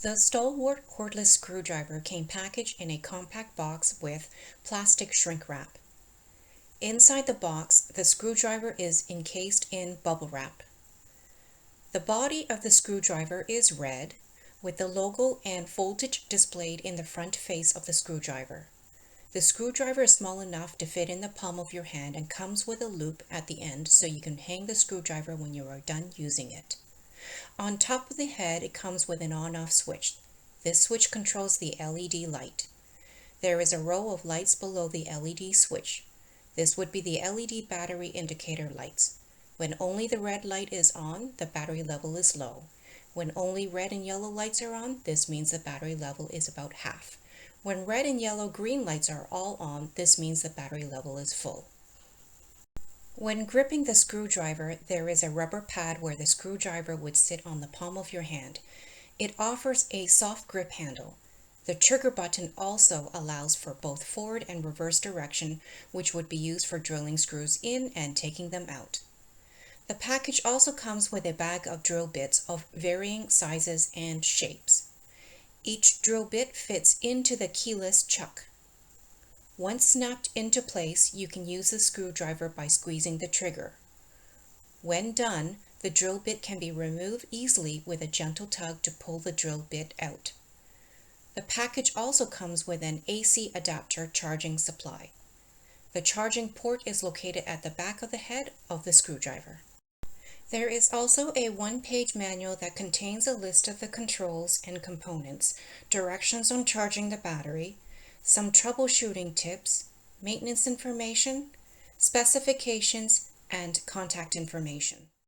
The Stalwart Cordless screwdriver came packaged in a compact box with plastic shrink wrap. Inside the box, the screwdriver is encased in bubble wrap. The body of the screwdriver is red, with the logo and voltage displayed in the front face of the screwdriver. The screwdriver is small enough to fit in the palm of your hand and comes with a loop at the end so you can hang the screwdriver when you are done using it. On top of the head, it comes with an on-off switch. This switch controls the LED light. There is a row of lights below the LED switch. This would be the LED battery indicator lights. When only the red light is on, the battery level is low. When only red and yellow lights are on, this means the battery level is about half. When red and yellow-green lights are all on, this means the battery level is full. When gripping the screwdriver, there is a rubber pad where the screwdriver would sit on the palm of your hand. It offers a soft grip handle. The trigger button also allows for both forward and reverse direction, which would be used for drilling screws in and taking them out. The package also comes with a bag of drill bits of varying sizes and shapes. Each drill bit fits into the keyless chuck. Once snapped into place, you can use the screwdriver by squeezing the trigger. When done, the drill bit can be removed easily with a gentle tug to pull the drill bit out. The package also comes with an AC adapter charging supply. The charging port is located at the back of the head of the screwdriver. There is also a one-page manual that contains a list of the controls and components, directions on charging the battery, some troubleshooting tips, maintenance information, specifications, and contact information.